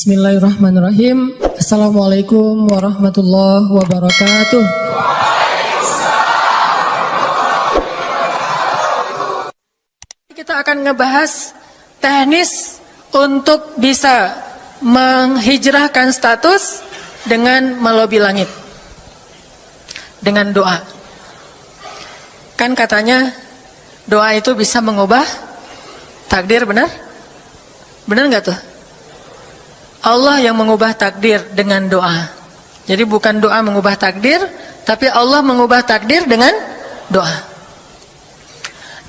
Bismillahirrahmanirrahim. Assalamualaikum warahmatullahi wabarakatuh. Kita akan ngebahas teknis untuk bisa menghijrahkan status dengan melobi langit dengan doa. Kan katanya doa itu bisa mengubah takdir, benar? Benar nggak tuh? Allah yang mengubah takdir dengan doa. Jadi bukan doa mengubah takdir, tapi Allah mengubah takdir dengan doa.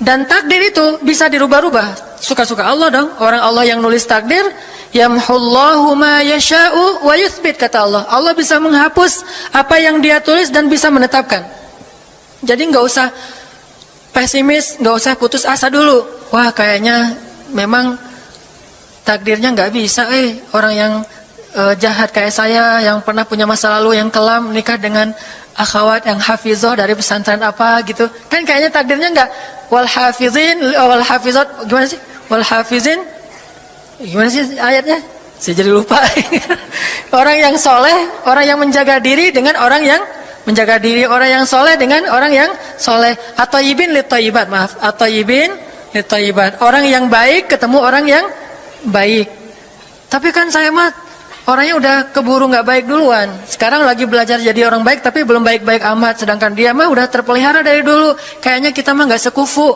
Dan takdir itu bisa dirubah-rubah. Suka-suka Allah dong. Orang Allah yang nulis takdir, yamhullahu ma yasha'u wa yuthbit, kata Allah. Allah bisa menghapus apa yang Dia tulis dan bisa menetapkan. Jadi nggak usah pesimis, nggak usah putus asa dulu. Wah, kayaknya memang takdirnya nggak bisa, orang yang jahat kayak saya, yang pernah punya masa lalu yang kelam, nikah dengan akhwat yang hafizoh dari pesantren apa gitu, kan kayaknya takdirnya nggak. Wal hafizin, wal hafizat, gimana sih? Wal hafizin, gimana sih ayatnya? Saya jadi lupa. Orang yang soleh, orang yang menjaga diri dengan orang yang menjaga diri, orang yang soleh dengan orang yang soleh. At-thayyibin lit-thayyibat, maaf, at-thayyibin lit-thayyibat. Orang yang baik ketemu orang yang baik. Tapi kan saya mah orangnya udah keburu nggak baik duluan. Sekarang lagi belajar jadi orang baik, tapi belum baik-baik amat. Sedangkan dia mah udah terpelihara dari dulu. Kayaknya kita mah nggak sekufu,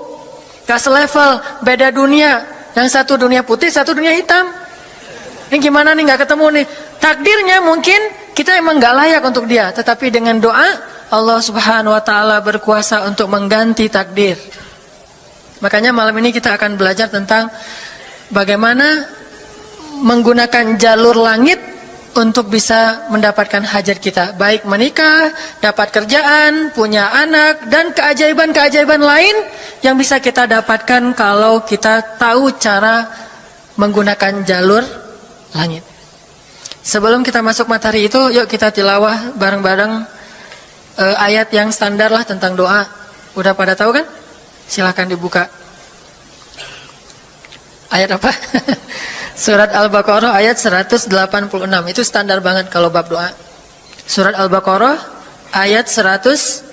nggak selevel, beda dunia. Yang satu dunia putih, satu dunia hitam. Ini gimana nih, nggak ketemu nih. Takdirnya mungkin kita emang nggak layak untuk dia, tetapi dengan doa Allah Subhanahu Wa Taala berkuasa untuk mengganti takdir. Makanya malam ini kita akan belajar tentang bagaimana menggunakan jalur langit untuk bisa mendapatkan hajat kita, baik menikah, dapat kerjaan, punya anak, dan keajaiban-keajaiban lain yang bisa kita dapatkan kalau kita tahu cara menggunakan jalur langit. Sebelum kita masuk materi itu, yuk kita tilawah bareng-bareng ayat yang standar lah tentang doa. Udah pada tahu kan? Silahkan dibuka. Ayat apa? Surat Al-Baqarah ayat 186. Itu standar banget kalau bab doa. Surat Al-Baqarah ayat 186.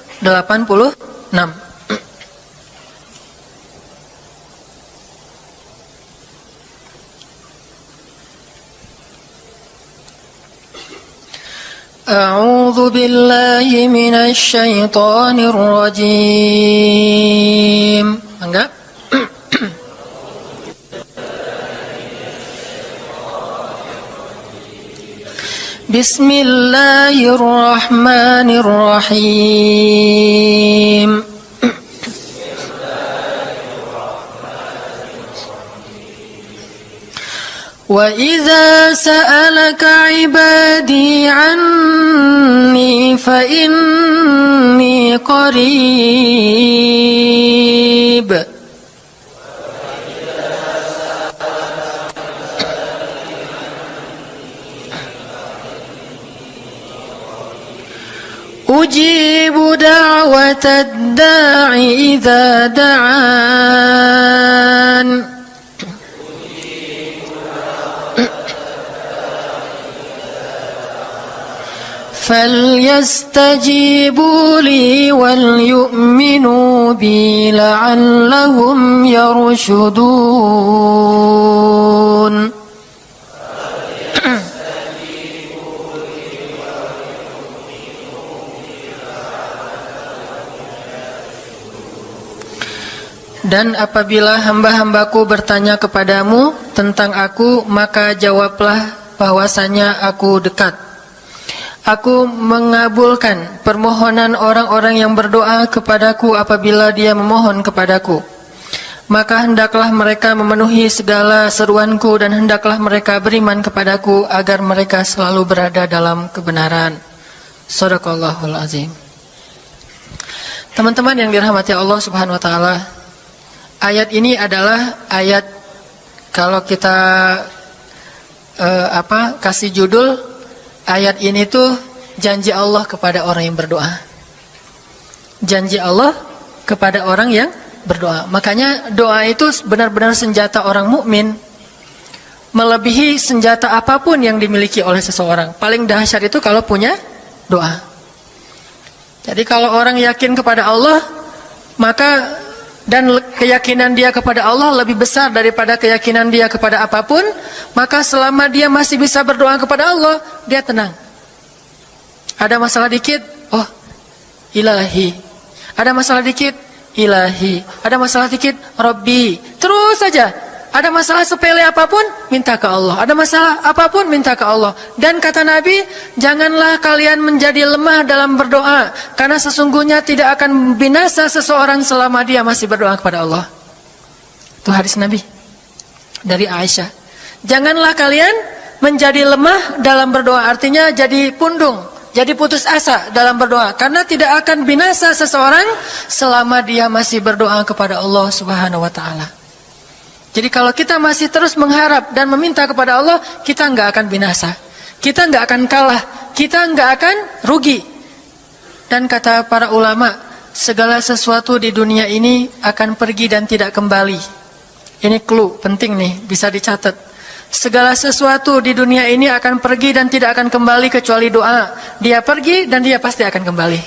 A'udzu billahi minasy syaithanir rajim. Enggak? Bismillahirrahmanirrahim. Wa idza sa'alaka 'ibadi 'anni fa inni qarib. Ujibu da'watad da'i idza da'an. Falyastajibu li wal yu'minu bi la'allahum yarshudun. Dan apabila hamba-hambaku bertanya kepadamu tentang aku, maka jawablah bahwasanya aku dekat. Aku mengabulkan permohonan orang-orang yang berdoa kepadaku apabila dia memohon kepadaku. Maka hendaklah mereka memenuhi segala seruanku dan hendaklah mereka beriman kepadaku agar mereka selalu berada dalam kebenaran. Shadaqallahul azim. Teman-teman yang dirahmati Allah Subhanahu wa taala, ayat ini adalah ayat, kalau kita kasih judul, ayat ini tuh janji Allah kepada orang yang berdoa. Janji Allah kepada orang yang berdoa. Makanya doa itu benar-benar senjata orang mukmin. melebihi senjata apapun yang dimiliki oleh seseorang. Paling dahsyat itu kalau punya doa. Jadi kalau orang yakin kepada Allah, maka dan keyakinan dia kepada Allah lebih besar daripada keyakinan dia kepada apapun, maka selama dia masih bisa berdoa kepada Allah, dia tenang. Ada masalah dikit, oh ilahi. Ada masalah dikit, ilahi. Ada masalah dikit, Rabbi. Terus saja. Ada masalah sepele apapun, minta ke Allah. Ada masalah apapun, minta ke Allah. Dan kata Nabi, janganlah kalian menjadi lemah dalam berdoa, karena sesungguhnya tidak akan binasa seseorang selama dia masih berdoa kepada Allah. Itu hadis Nabi dari Aisyah. Janganlah kalian menjadi lemah dalam berdoa, artinya jadi pundung, jadi putus asa dalam berdoa, karena tidak akan binasa seseorang selama dia masih berdoa kepada Allah Subhanahu wa taala. Jadi kalau kita masih terus mengharap dan meminta kepada Allah, kita nggak akan binasa, kita nggak akan kalah, kita nggak akan rugi. Dan kata para ulama, segala sesuatu di dunia ini akan pergi dan tidak kembali. Ini clue penting nih, bisa dicatat. Segala sesuatu di dunia ini akan pergi dan tidak akan kembali kecuali doa. Dia pergi dan dia pasti akan kembali.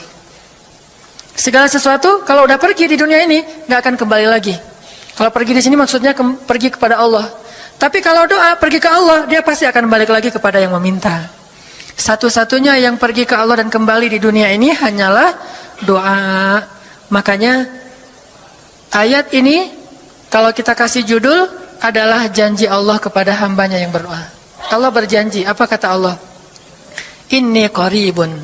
Segala sesuatu kalau udah pergi di dunia ini nggak akan kembali lagi. Kalau pergi di sini maksudnya pergi kepada Allah. Tapi kalau doa pergi ke Allah, dia pasti akan balik lagi kepada yang meminta. Satu-satunya yang pergi ke Allah dan kembali di dunia ini hanyalah doa. Makanya ayat ini kalau kita kasih judul adalah janji Allah kepada hambanya yang berdoa. Allah berjanji, apa kata Allah? Inni qaribun.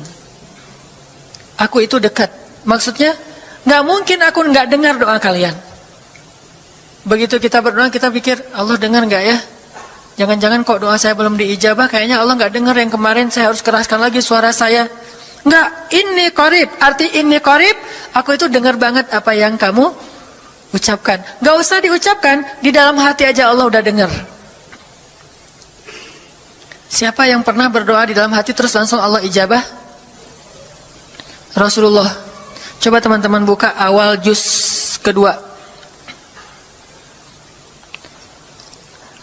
Aku itu dekat. Maksudnya nggak mungkin aku nggak dengar doa kalian. Begitu kita berdoa, kita pikir Allah dengar nggak ya? Jangan-jangan kok doa saya belum diijabah, kayaknya Allah nggak dengar yang kemarin, saya harus keraskan lagi suara saya. Nggak, ini qarib, arti ini qarib, aku itu dengar banget apa yang kamu ucapkan. Nggak usah diucapkan, di dalam hati aja Allah udah dengar. Siapa yang pernah berdoa di dalam hati terus langsung Allah ijabah? Rasulullah. Coba teman-teman buka awal juz kedua.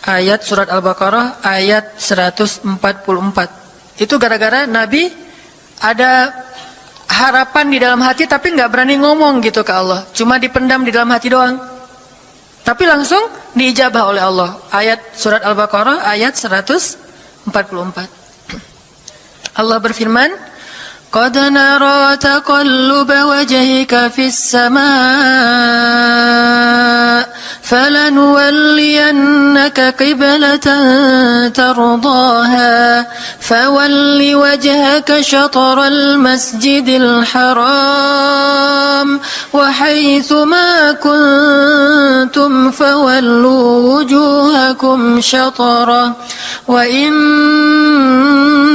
Ayat surat Al-Baqarah ayat 144. Itu gara-gara Nabi ada harapan di dalam hati tapi nggak berani ngomong gitu ke Allah. Cuma dipendam di dalam hati doang. Tapi langsung diijabah oleh Allah. Ayat surat Al-Baqarah ayat 144. Allah berfirman, قد نرى تقلب وجهك في السماء فلنولينك قبلة ترضاها فول وجهك شطر المسجد الحرام وحيث ما كنتم فولوا وجوهكم شطره وإن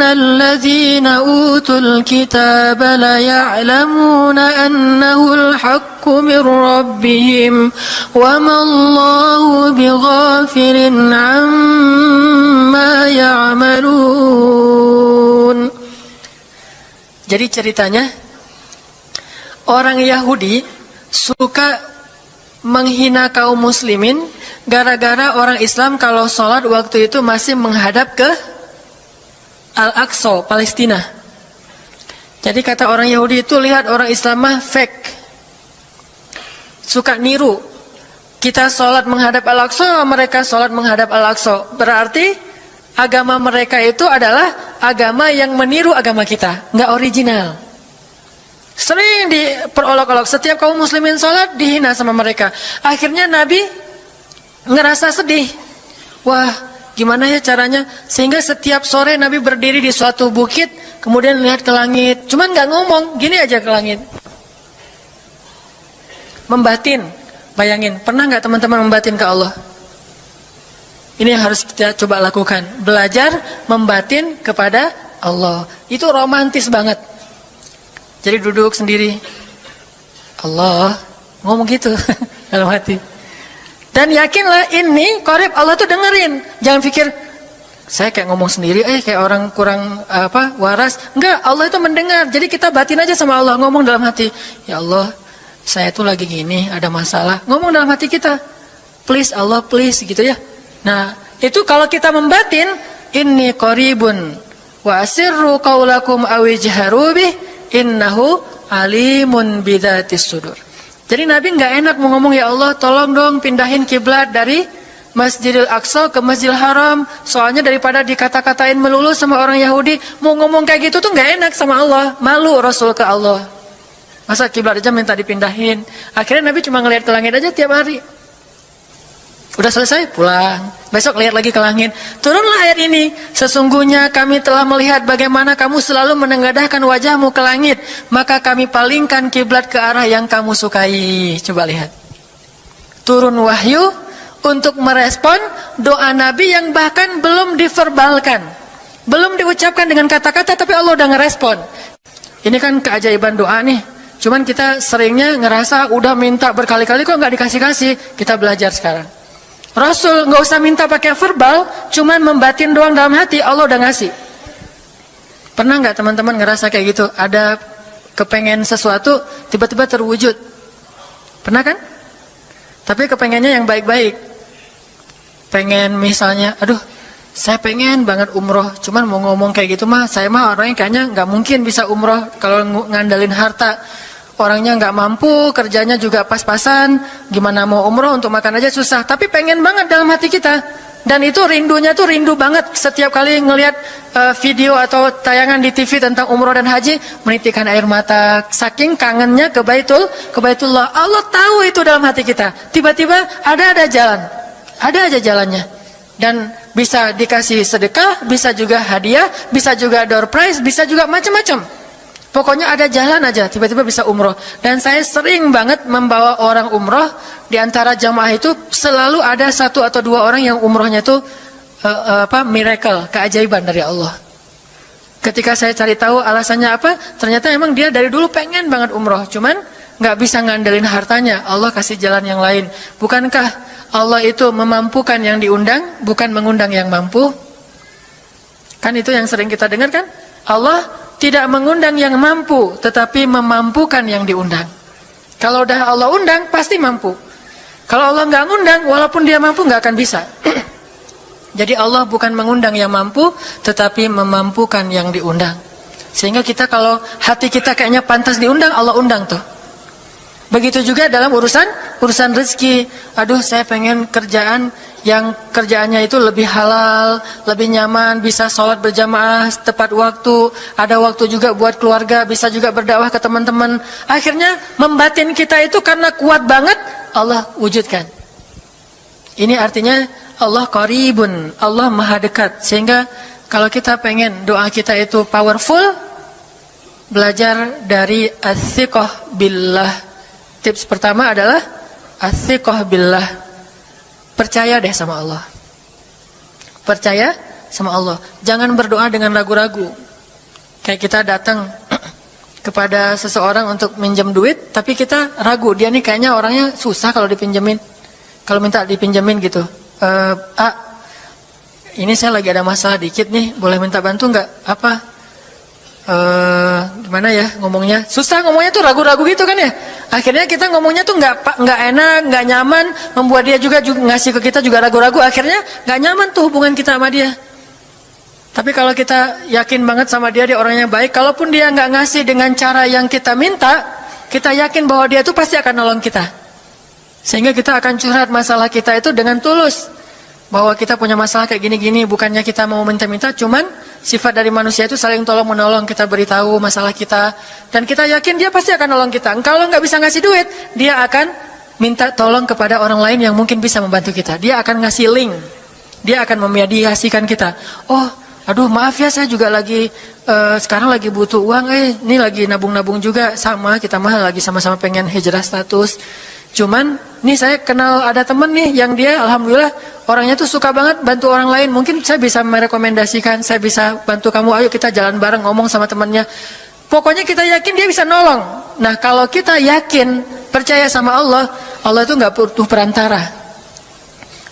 الذين أوتوا الكتاب ليعلمون أنه الحق من ربهم وما الله بغافل عما يعملون. Jadi ceritanya orang Yahudi suka menghina kaum muslimin gara-gara orang Islam kalau sholat waktu itu masih menghadap ke Al-Aqsa, Palestina. Jadi kata orang Yahudi itu, lihat orang Islam mah fake, suka niru. Kita sholat menghadap Al-Aqsa, mereka sholat menghadap Al-Aqsa. Berarti agama mereka itu adalah agama yang meniru agama kita, nggak original. Sering diperolok-olok, setiap kaum muslimin sholat dihina sama mereka. Akhirnya Nabi ngerasa sedih. Wah, gimana ya caranya? Sehingga setiap sore Nabi berdiri di suatu bukit, kemudian lihat ke langit. Cuman nggak ngomong, gini aja ke langit. Membatin, bayangin. Pernah nggak teman-teman membatin ke Allah? Ini yang harus kita coba lakukan. Belajar membatin kepada Allah. Itu romantis banget. Jadi duduk sendiri, Allah, ngomong gitu dalam hati. Dan yakinlah ini qarib, Allah tuh dengerin. Jangan pikir saya kayak ngomong sendiri, kayak orang kurang waras. Enggak, Allah itu mendengar. Jadi kita batin aja sama Allah, ngomong dalam hati. Ya Allah, saya tuh lagi gini, ada masalah. Ngomong dalam hati kita. Please Allah, please gitu ya. Nah, itu kalau kita membatin, inni qaribun wa asirru qaulakum aw ijharu bih innahu alimun bidzatis sudur. Jadi Nabi nggak enak mau ngomong, ya Allah tolong dong pindahin kiblat dari Masjidil Aqsa ke Masjidil Haram. Soalnya daripada dikata-katain melulu sama orang Yahudi, mau ngomong kayak gitu tuh nggak enak sama Allah. Malu Rasul ke Allah. Masa kiblat aja minta dipindahin. Akhirnya Nabi cuma ngelihat ke langit aja tiap hari. Udah selesai pulang. Besok lihat lagi ke langit. Turunlah ayat ini. Sesungguhnya kami telah melihat bagaimana kamu selalu menengadahkan wajahmu ke langit, maka kami palingkan kiblat ke arah yang kamu sukai. Coba lihat. Turun wahyu untuk merespon doa Nabi yang bahkan belum diverbalkan, belum diucapkan dengan kata-kata, tapi Allah udah ngerespon. Ini kan keajaiban doa nih. Cuman kita seringnya ngerasa udah minta berkali-kali kok nggak dikasih-kasih. Kita belajar sekarang. Rasul nggak usah minta pakai verbal, cuman membatin doang dalam hati, Allah udah ngasih. Pernah nggak teman-teman ngerasa kayak gitu? Ada kepengen sesuatu, tiba-tiba terwujud. Pernah kan? Tapi kepengennya yang baik-baik. Pengen misalnya, aduh saya pengen banget umroh, cuman mau ngomong kayak gitu mah, saya mah orangnya kayaknya nggak mungkin bisa umroh kalau ngandalin harta. Orangnya nggak mampu, kerjanya juga pas-pasan, gimana mau umroh, untuk makan aja susah. Tapi pengen banget dalam hati kita. Dan itu rindunya tuh rindu banget. Setiap kali ngelihat video atau tayangan di TV tentang umroh dan haji, menitikkan air mata, saking kangennya ke Baitullah. Allah tahu itu dalam hati kita. Tiba-tiba ada jalan. Ada aja jalannya. Dan bisa dikasih sedekah, bisa juga hadiah, bisa juga door prize, bisa juga macam-macam. Pokoknya ada jalan aja, tiba-tiba bisa umroh. Dan saya sering banget membawa orang umroh. Di antara jamaah itu selalu ada 1 atau 2 orang yang umrohnya itu miracle, keajaiban dari Allah. Ketika saya cari tahu alasannya apa, ternyata emang dia dari dulu pengen banget umroh, cuman nggak bisa ngandelin hartanya. Allah kasih jalan yang lain. Bukankah Allah itu memampukan yang diundang, bukan mengundang yang mampu? Kan itu yang sering kita dengar kan? Allah tidak mengundang yang mampu, tetapi memampukan yang diundang. Kalau udah Allah undang, pasti mampu. Kalau Allah nggak ngundang, walaupun dia mampu nggak akan bisa. Jadi Allah bukan mengundang yang mampu, tetapi memampukan yang diundang. Sehingga kita kalau hati kita kayaknya pantas diundang, Allah undang tuh. Begitu juga dalam urusan rezeki. Aduh, saya pengen kerjaan yang kerjaannya itu lebih halal, lebih nyaman, bisa sholat berjamaah tepat waktu, ada waktu juga buat keluarga, bisa juga berdakwah ke teman-teman. Akhirnya membatin kita itu karena kuat banget, Allah wujudkan. Ini artinya Allah qaribun, Allah maha dekat. Sehingga kalau kita pengen doa kita itu powerful, belajar dari as-siqah billah. Tips pertama adalah as-siqah billah. Percaya deh sama Allah. Percaya sama Allah. Jangan berdoa dengan ragu-ragu. Kayak kita datang kepada seseorang untuk minjem duit, tapi kita ragu, dia nih kayaknya orangnya susah kalau dipinjemin. Kalau minta dipinjemin gitu. Ini saya lagi ada masalah dikit nih, boleh minta bantu nggak? Apa? Gimana ya ngomongnya? Susah ngomongnya tuh, ragu-ragu gitu kan ya. Akhirnya kita ngomongnya tuh nggak enak, nggak nyaman, membuat dia juga ngasih ke kita juga ragu-ragu. Akhirnya nggak nyaman tuh hubungan kita sama dia. Tapi kalau kita yakin banget sama dia orangnya baik, kalaupun dia nggak ngasih dengan cara yang kita minta, kita yakin bahwa dia tuh pasti akan nolong kita. Sehingga kita akan curhat masalah kita itu dengan tulus. Bahwa kita punya masalah kayak gini-gini, bukannya kita mau minta-minta, cuman sifat dari manusia itu saling tolong-menolong. Kita beritahu masalah kita, dan kita yakin dia pasti akan nolong kita. Kalau nggak bisa ngasih duit, dia akan minta tolong kepada orang lain yang mungkin bisa membantu kita. Dia akan ngasih link, dia akan memediasikan kita. Oh, aduh maaf ya, saya juga lagi sekarang lagi butuh uang. Ini lagi nabung-nabung juga, sama kita mah lagi sama-sama pengen hijrah status. Cuman nih saya kenal ada temen nih yang dia alhamdulillah orangnya tuh suka banget bantu orang lain. Mungkin saya bisa merekomendasikan, saya bisa bantu kamu, ayo kita jalan bareng, ngomong sama temennya. Pokoknya kita yakin dia bisa nolong. Nah kalau kita yakin, percaya sama Allah, Allah itu gak butuh perantara.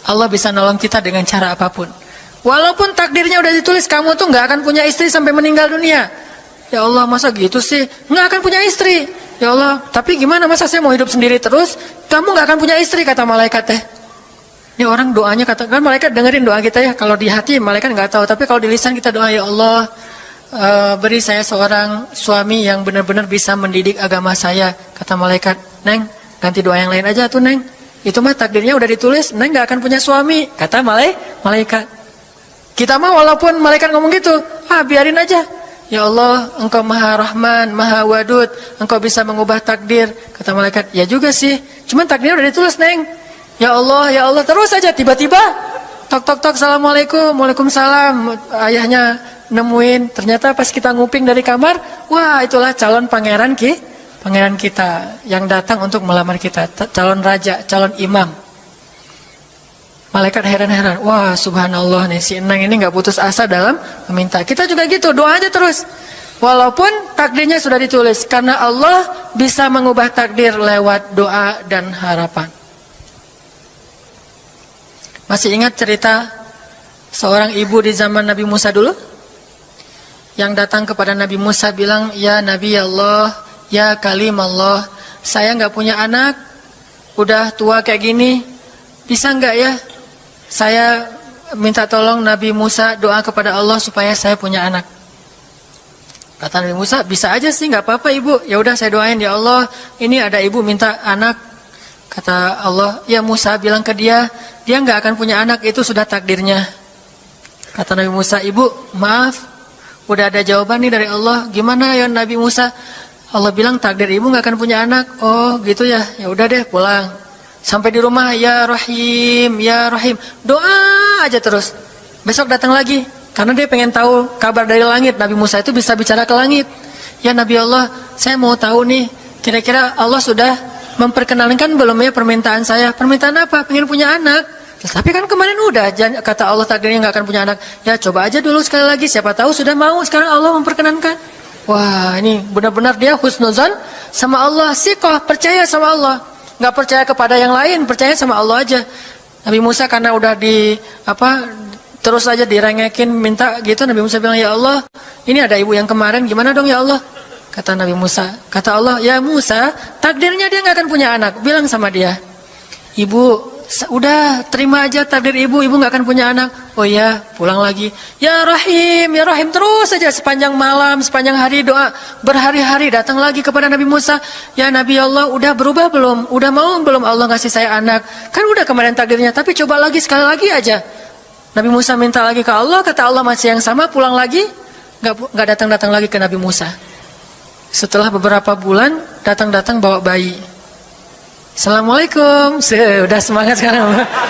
Allah bisa nolong kita dengan cara apapun. Walaupun takdirnya udah ditulis, kamu tuh gak akan punya istri sampai meninggal dunia. Ya Allah, masa gitu sih? Gak akan punya istri. Ya Allah, tapi gimana, masa saya mau hidup sendiri terus? Kamu gak akan punya istri, kata malaikat teh. Ini orang doanya katakan malaikat dengerin doa kita ya. Kalau di hati malaikat nggak tahu, tapi kalau di lisan kita doa, ya Allah, beri saya seorang suami yang benar-benar bisa mendidik agama saya. Kata malaikat, Neng, ganti doa yang lain aja tuh Neng. Itu mah takdirnya udah ditulis, Neng nggak akan punya suami. Kata malaikat. Kita mah walaupun malaikat ngomong gitu, biarin aja. Ya Allah, Engkau Maha Rahman, Maha Wadud, Engkau bisa mengubah takdir. Kata malaikat, ya juga sih. Cuman takdirnya udah ditulis, Neng. Ya Allah, terus aja. Tiba-tiba, tok, Assalamualaikum, Waalaikumsalam. Ayahnya nemuin, ternyata pas kita nguping dari kamar, wah itulah calon pangeran kita yang datang untuk melamar kita. Calon raja, calon imam. Malaikat heran-heran, wah subhanallah nih, si Enang ini gak putus asa dalam meminta. Kita juga gitu, doa aja terus. Walaupun takdirnya sudah ditulis, karena Allah bisa mengubah takdir lewat doa dan harapan. Masih ingat cerita seorang ibu di zaman Nabi Musa dulu? Yang datang kepada Nabi Musa bilang, ya Nabi Allah, ya Kalim Allah, saya gak punya anak, udah tua kayak gini, bisa gak ya? Saya minta tolong Nabi Musa doa kepada Allah supaya saya punya anak. Kata Nabi Musa, bisa aja sih, nggak apa-apa ibu. Ya udah saya doain, ya Allah, ini ada ibu minta anak. Kata Allah, ya Musa bilang ke dia nggak akan punya anak, itu sudah takdirnya. Kata Nabi Musa, ibu maaf, udah ada jawaban nih dari Allah. Gimana ya Nabi Musa? Allah bilang takdir ibu nggak akan punya anak. Oh gitu ya, ya udah deh pulang. Sampai di rumah, ya Rahim, doa aja terus. Besok datang lagi, karena dia pengen tahu kabar dari langit. Nabi Musa itu bisa bicara ke langit. Ya Nabi Allah, saya mau tahu nih, kira-kira Allah sudah memperkenalkan belum ya permintaan saya? Permintaan apa? Pengen punya anak. Tapi kan kemarin udah, kata Allah takdirnya nggak akan punya anak. Ya coba aja dulu sekali lagi, siapa tahu sudah mau. Sekarang Allah memperkenankan. Wah ini benar-benar dia husnuzan sama Allah, siqah, percaya sama Allah. Nggak percaya kepada yang lain, percaya sama Allah aja. Nabi Musa karena udah terus aja direngekin minta gitu, Nabi Musa bilang, ya Allah, ini ada ibu yang kemarin, gimana dong ya Allah? Kata Nabi Musa, kata Allah, ya Musa, takdirnya dia nggak akan punya anak. Bilang sama dia, ibu, udah terima aja takdir ibu nggak akan punya anak. Oh ya, pulang lagi. Ya Rahim, terus saja sepanjang malam, sepanjang hari doa, berhari-hari datang lagi kepada Nabi Musa. Ya Nabi Allah, udah berubah belum? Udah mau belum Allah ngasih saya anak? Kan udah kemarin takdirnya, tapi coba lagi sekali lagi aja. Nabi Musa minta lagi ke Allah, kata Allah masih yang sama, pulang lagi, nggak datang lagi ke Nabi Musa. Setelah beberapa bulan datang bawa bayi. Assalamualaikum, sudah semangat sekarang,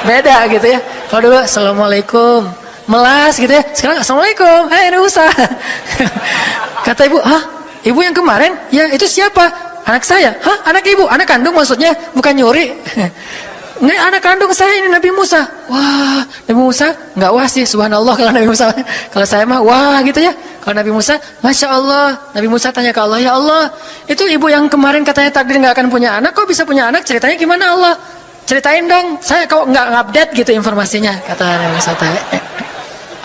beda gitu ya. Kalau dulu Assalamualaikum, melas gitu ya. Sekarang Assalamualaikum, hai Musa. Kata ibu, ibu yang kemarin? Ya itu siapa? Anak saya. Anak ibu? Anak kandung maksudnya, bukan nyuri. Nggak, anak kandung saya ini Nabi Musa. Wah, Nabi Musa nggak wah sih, subhanallah kalau Nabi Musa. Kalau saya mah wah gitu ya. Kalau Nabi Musa, masya Allah. Nabi Musa tanya ke Allah, ya Allah, itu ibu yang kemarin katanya takdir nggak akan punya anak, kok bisa punya anak? Ceritanya gimana Allah? Ceritain dong. Saya kok nggak update gitu informasinya, kata Nabi Musa.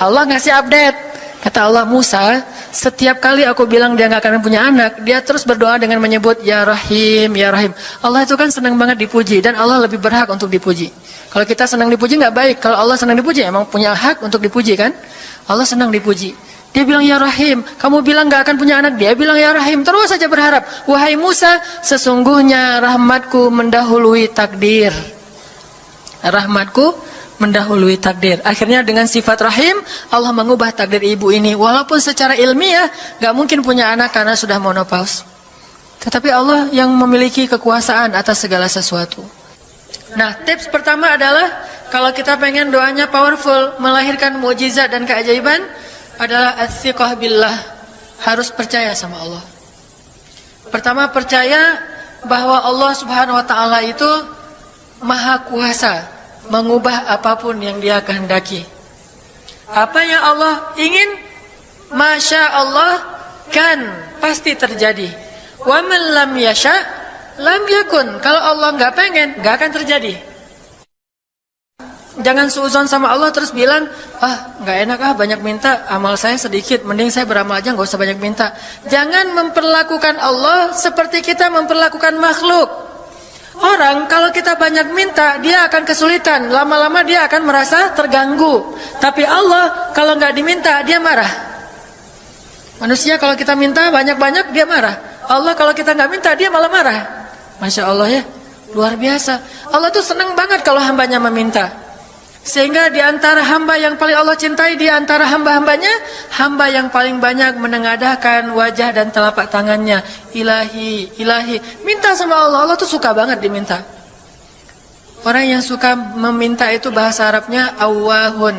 Allah ngasih update. Kata Allah, Musa, setiap kali aku bilang dia nggak akan punya anak, dia terus berdoa dengan menyebut ya Rahim, ya Rahim. Allah itu kan senang banget dipuji, dan Allah lebih berhak untuk dipuji. Kalau kita senang dipuji nggak baik. Kalau Allah senang dipuji, emang punya hak untuk dipuji kan? Allah senang dipuji. Dia bilang ya Rahim, kamu bilang nggak akan punya anak, dia bilang ya Rahim, terus saja berharap. Wahai Musa, sesungguhnya rahmatku mendahului takdir. Rahmatku mendahului takdir. Akhirnya dengan sifat rahim, Allah mengubah takdir ibu ini. Walaupun secara ilmiah gak mungkin punya anak karena sudah menopause, tetapi Allah yang memiliki kekuasaan atas segala sesuatu. Nah, tips pertama adalah kalau kita pengen doanya powerful, melahirkan mukjizat dan keajaiban, adalah ats-tsiqah billah. Harus percaya sama Allah. Pertama, percaya bahwa Allah Subhanahu wa taala itu Maha Kuasa mengubah apapun yang dia kehendaki. Apa yang Allah ingin, masya Allah, kan pasti terjadi. Wa man lam yasha lam yakun. Kalau Allah nggak pengen, nggak akan terjadi. Jangan suuzon sama Allah terus bilang, nggak enak banyak minta, amal saya sedikit, mending saya beramal aja nggak usah banyak minta. Jangan memperlakukan Allah seperti kita memperlakukan makhluk. Orang kalau kita banyak minta, dia akan kesulitan. Lama-lama dia akan merasa terganggu. Tapi Allah kalau nggak diminta, dia marah. Manusia kalau kita minta banyak-banyak, dia marah. Allah kalau kita nggak minta, dia malah marah. Masya Allah ya, luar biasa. Allah tuh senang banget kalau hambanya meminta. Sehingga di antara hamba yang paling Allah cintai, di antara hamba-hambanya, hamba yang paling banyak menengadahkan wajah dan telapak tangannya. Ilahi, ilahi. Minta sama Allah, Allah tuh suka banget diminta. Orang yang suka meminta itu bahasa Arabnya awwahun.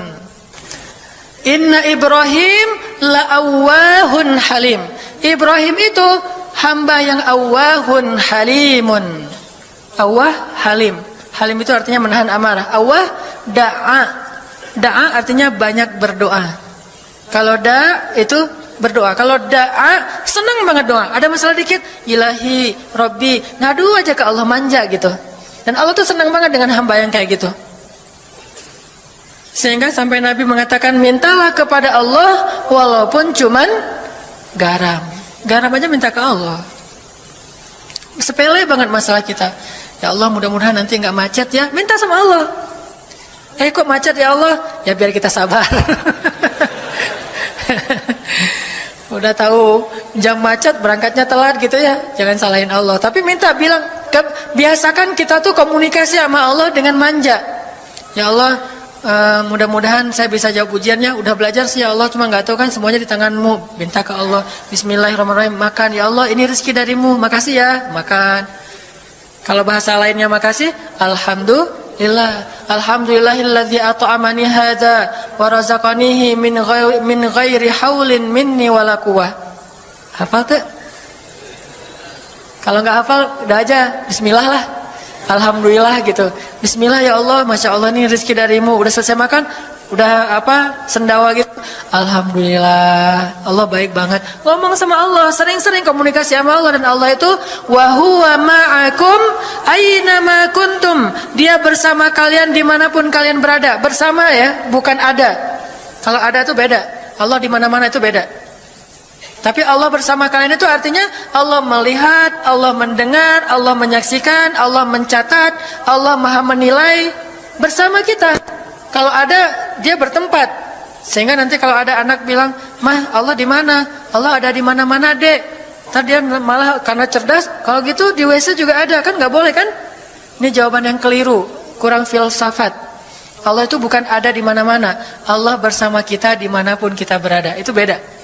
Inna Ibrahim la awwahun halim. Ibrahim itu hamba yang awwahun halimun. Awwah, halim. Halim itu artinya menahan amarah. Awwah, da'a. Da'a artinya banyak berdoa. Kalau da' itu berdoa. Kalau da'a senang banget doa. Ada masalah dikit, ilahi, Rabbi, ngadu aja ke Allah, manja gitu. Dan Allah tuh senang banget dengan hamba yang kayak gitu. Sehingga sampai Nabi mengatakan, mintalah kepada Allah walaupun cuman garam. Garam aja minta ke Allah. Sepele banget masalah kita. Ya Allah, mudah-mudahan nanti nggak macet ya. Minta sama Allah. Kok macet ya Allah? Ya biar kita sabar. Udah tahu jam macet berangkatnya telat gitu ya. Jangan salahin Allah. Tapi minta, bilang, biasakan kita tuh komunikasi sama Allah dengan manja. Ya Allah, mudah-mudahan saya bisa jawab ujiannya. Udah belajar sih ya Allah, cuma nggak tahu kan semuanya di tanganmu. Minta ke Allah. Bismillahirrahmanirrahim. Makan ya Allah, ini rezeki darimu. Makasih ya. Makan. Kalau bahasa lainnya makasih, alhamdulillah. Alhamdulillahilladzi at'amani hadza wa razaqanihi min ghairi haulin minni wala quwwah. Hafal tuh? Kalau nggak hafal, udah aja bismillah lah. Alhamdulillah gitu. Bismillah ya Allah, Masya Allah ini rezeki darimu. Udah selesai makan, udah sendawa gitu. Alhamdulillah, Allah baik banget. Ngomong sama Allah, sering-sering komunikasi sama Allah. Dan Allah itu wa huwa ma'akum aina ma kuntum. Dia bersama kalian dimanapun kalian berada. Bersama ya, bukan ada. Kalau ada itu beda. Allah di mana-mana itu beda. Tapi Allah bersama kalian itu artinya Allah melihat, Allah mendengar, Allah menyaksikan, Allah mencatat, Allah maha menilai bersama kita. Kalau ada, dia bertempat. Sehingga nanti kalau ada anak bilang, "Mah, Allah di mana?" Allah ada di mana-mana, Dek. Tadi dia malah karena cerdas, kalau gitu di WC juga ada, kan nggak boleh kan? Ini jawaban yang keliru, kurang filsafat. Allah itu bukan ada di mana-mana. Allah bersama kita dimanapun kita berada. Itu beda.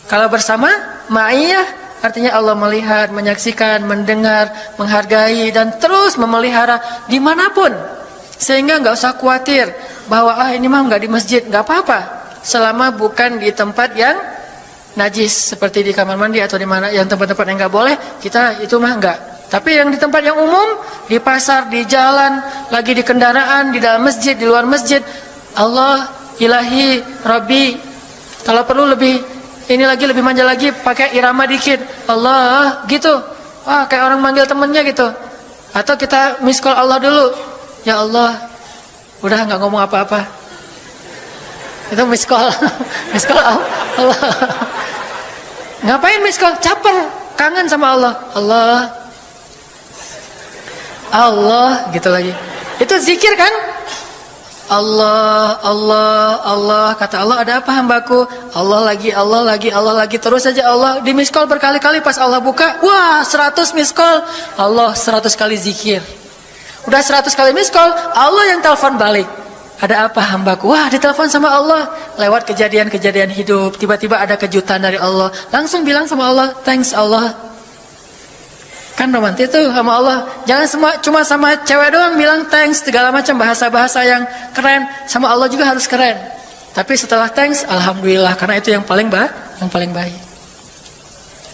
Kalau bersama, ma'iyah artinya Allah melihat, menyaksikan, mendengar, menghargai, dan terus memelihara dimanapun. Sehingga nggak usah khawatir bahwa ini mah nggak di masjid, nggak apa-apa. Selama bukan di tempat yang najis, seperti di kamar mandi atau di mana yang tempat-tempat yang nggak boleh, kita itu mah nggak. Tapi yang di tempat yang umum, di pasar, di jalan, lagi di kendaraan, di dalam masjid, di luar masjid, Allah, ilahi, Rabbi. Kalau perlu lebih manja lagi, pakai irama dikit. Allah, gitu. Kayak orang manggil temennya gitu. Atau kita miss call Allah dulu. Ya Allah, udah nggak ngomong apa-apa. Itu miss call. Miss call Allah. Ngapain miss call? Caper, kangen sama Allah. Allah, gitu lagi. Itu zikir kan? Allah, Allah, Allah. Kata Allah, ada apa hambaku? Allah lagi. Terus saja Allah di miss call berkali-kali. Pas Allah buka, wah 100 miss call. Allah 100 kali zikir. Udah 100 kali miss call, Allah yang telepon balik. Ada apa hambaku? Wah, ditelepon sama Allah. Lewat kejadian-kejadian hidup, tiba-tiba ada kejutan dari Allah. Langsung bilang sama Allah, thanks Allah. Kan romantis tuh sama Allah. Jangan cuma sama cewek doang bilang thanks, segala macam bahasa-bahasa yang keren. Sama Allah juga harus keren. Tapi setelah thanks, alhamdulillah, karena itu yang paling baik.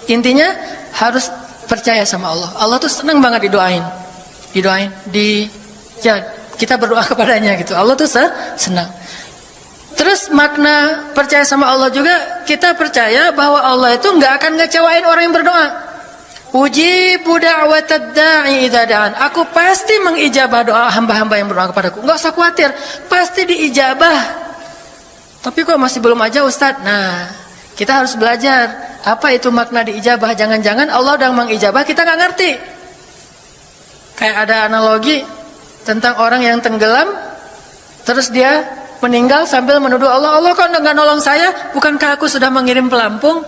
Intinya harus percaya sama Allah. Allah tuh senang banget didoain, kita berdoa kepadanya gitu. Allah tuh senang. Terus makna percaya sama Allah juga, kita percaya bahwa Allah itu nggak akan ngecewain orang yang berdoa. Ujibu da'watad da'i idza da'an. Aku pasti mengijabah doa hamba-hamba yang berdoa kepadaku. Nggak usah khawatir, pasti diijabah. Tapi kok masih belum aja Ustadz? Nah, kita harus belajar apa itu makna diijabah. Jangan-jangan Allah udah mengijabah, kita nggak ngerti. Kayak ada analogi tentang orang yang tenggelam, terus dia meninggal sambil menuduh Allah, Allah kok nggak nolong saya? Bukankah aku sudah mengirim pelampung?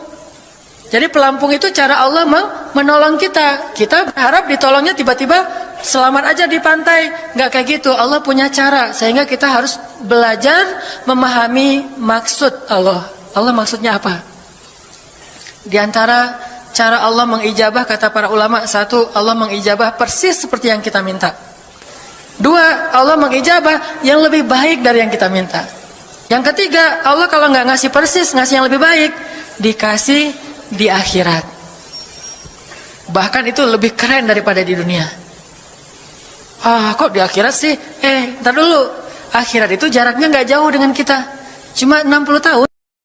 Jadi pelampung itu cara Allah menolong kita. Kita berharap ditolongnya tiba-tiba selamat aja di pantai. Nggak kayak gitu. Allah punya cara. Sehingga kita harus belajar memahami maksud Allah. Allah maksudnya apa? Di antara cara Allah mengijabah, kata para ulama, satu, Allah mengijabah persis seperti yang kita minta. Dua, Allah mengijabah yang lebih baik dari yang kita minta. Yang ketiga, Allah kalau nggak ngasih persis, ngasih yang lebih baik, dikasih di akhirat. Bahkan itu lebih keren daripada di dunia. Kok di akhirat sih? Ntar dulu. Akhirat itu jaraknya nggak jauh dengan kita. Cuma 60 tahun.